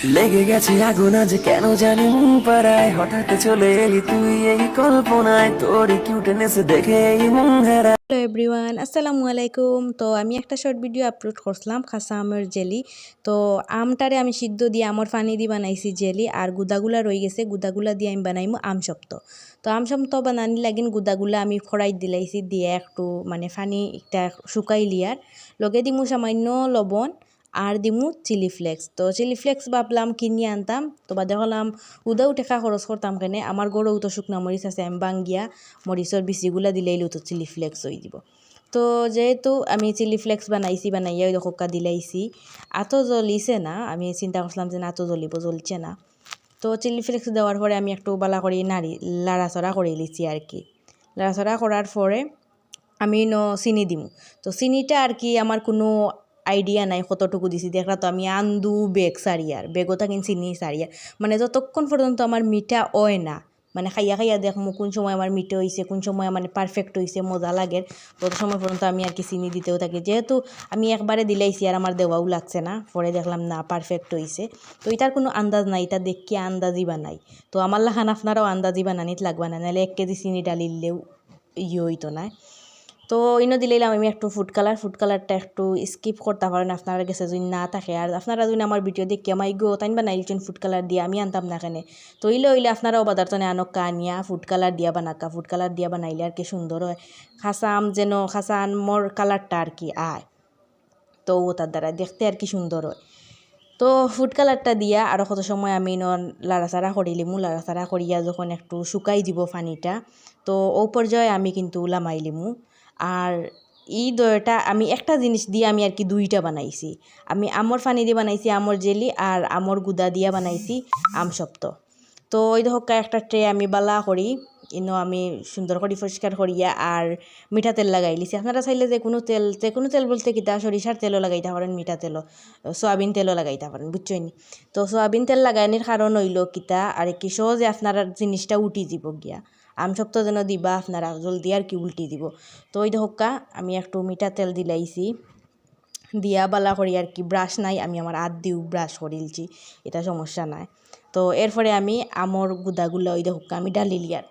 লেগে গেছে আগুন আজ কেন জানি মন পাড়ায় হঠাৎ চলে এলি তুই এই কল্পনায় তোর কিউটনেস দেখে এই মন হারায়। হ্যালো এভরিওয়ান, আসসালামু আলাইকুম। তো আমি একটা শর্ট ভিডিও আপলোড করছিলাম খাসা আমের জেলি। তো আমটারে আমি সিদ্ধ দিয়ে আমর পানি দিয়ে বানাইছি জেলি, আর গুদাগুলা রয়ে গেছে, গুদাগুলা দিয়ে আমি বানাইমু আমসপ্ত। তো আমসপ্ত বানানি লাগিন গুদাগুলা আমি ফড়াই দিলাইছি, দিয়ে একটু মানে পানি একটা শুকাই লিয়ার লগে দিমু সামান্য লবণ আর দিমু চিলি ফ্লেক্স। তো চিলি ফ্লেক্স ভাবলাম কিনে আনতাম, তো বাদে হলাম উদাও টেকা খরচ করতাম কেনে, আমার গরু তো শুকনা মরিচ আছে, আমি বাঙ্গিয়া মরিচর বিচিগুলা দিলেইলো তো চিলি ফ্লেক্স হয়ে দিব। তো যেহেতু আমি চিলি ফ্লেক্স বানাইয়া ওই কোকা দিলাইছি, এত জ্বলিছে না, আমি চিন্তা করছিলাম যে না এত জ্বলিব, জ্বলছে না। তো চিলি ফ্লেক্স দেওয়ার পরে আমি একটু বালা করে লাড়াচড়া করে লিছি আর কি। লাড়াচড়া করার পরে আমি চিনি দিমু। তো চিনিটা আর কি আমার কোনো আইডিয়া নাই কতটুকু দিছি, দেখলা তো আমি আন্দু বেগ সারিয়ার বেগতা কিন চিনি সারিয়ার, মানে যতক্ষণ পর্যন্ত আমার মিঠা হয় না, মানে খাইয়া খাইয়া দেখমু কোন সময় আমার মিঠে হয়েছে, কোন সময় মানে পারফেক্ট হয়েছে, মজা লাগে, তত সময় পর্যন্ত আমি আর কি চিনি দিতেও থাকি। যেহেতু আমি একবারে দিলাইছি আর আমার দেওয়াও লাগছে না, পরে দেখলাম না পারফেক্ট হয়েছে। তো এটার কোনো আন্দাজ নাই, এটা দেখি আন্দাজি বানাই। তো আমার লাখান আপনারাও আন্দাজি বানানিত লাগবা না, নাহলে 1 কেজি চিনি ডালিলেও হইতো না। তো ইনো দিলাম আমি একটু ফুড কালারটা একটু স্কিপ করতে পারেন আপনারা কাছে যদি না থাকে, আর আপনারা যদি আমার ভিডিও দেখি আমাই গো তাই বানাইলছেন ফুড কালার দিয়ে, আমি আনতাম না কেনে। তো হইলে আপনারাও বাজারতনে আনক্কা আনিয়া ফুড কালার দিয়া বানাক্কা, ফুড কালার দিয়া বানাইলে আর কি সুন্দর হয়, খাসা আম যেন খাসা আমর কালারটা আর কি আয়, তো তার দ্বারা দেখতে আর কি সুন্দর হয়। তো ফুড কালারটা দিয়া আরও কত সময় আমি লাড়াচাড়া করিলিমু, লাড়াচাড়া করিয়া যখন একটু শুকাই দিব পানিটা, তো ও পর্যায়ে আমি কিন্তু লামাইলিমু। আর এই দইটা আমি একটা জিনিস দিয়ে আমি আর কি দুইটা বানাইছি, আমি আমর পানি দিয়ে বানাইছি আমর জেলি, আর আমর গুদা দিয়া বানাইছি আমসপ্ত। তো ওই ধক্কা একটা ট্রে আমি বালা করি আমি সুন্দর করে পরিষ্কার করিয়া আর মিঠা তেল লাগাই লিছি। আপনারা চাইলে যে কোনো তেল বলতে কিতা সরিষার তেলও লাগাইতে পারেন, মিঠা তেলও, সয়াবিন তেলও লাগাইতে পারেন, বুঝছইনি। তো সয়াবিন তেল লাগাইনির কারণ হইল কিতা আর কি সহজে আপনারা জিনিসটা উঠি দিব গিয়া, আমসপ্ত যেন দিবা আপনারা জলদি আর কি উল্টি দিব। তো ওই ধক্কা আমি একটু মিঠা তেল দিলাইছি, দিয়া বালা করি আর কি, ব্রাশ নাই, আমি আমার হাত দিও ব্রাশ করিলছি, এটা সমস্যা নাই। তো এরপরে আমি আমর গুদাগুলা ওই দেখুক আমি ডালিলি আর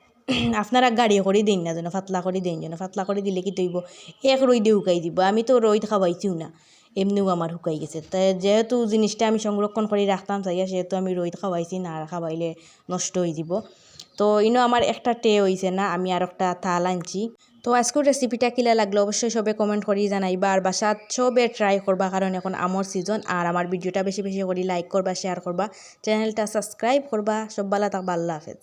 আপনারা গাড়ি করে দিন না যেন, ফাতলা করে দিন যেন, ফাতলা করে দিলে কি তৈব এক রই দিয়ে শুকাই দিব, আমি তো রই খাওয়াইছিও না, এমনিও আমার শুকাই গেছে। তাই যেহেতু জিনিসটা আমি সংরক্ষণ করে রাখতাম চাইয়া, সেহেতু আমি রই খাওয়াইছি না, আর খাওয়াইলে নষ্ট হয়ে যাব। তো আমার একটা টে হয়েছে না, আমি আর একটা থাল আনছি। তো আজকের রেসিপিটা কিলা লাগলো অবশ্যই সবে কমেন্ট করি জানাইবা, আর বাসাত সবে ট্রাই করবা, কারণ এখন আমর সিজন। আর আমার ভিডিওটা বেশি বেশি করে লাইক করবা, শেয়ার করবা, চ্যানেলটা সাবস্ক্রাইব করবা। সব ভালো থাকবা, আল্লাহ হাফেজ।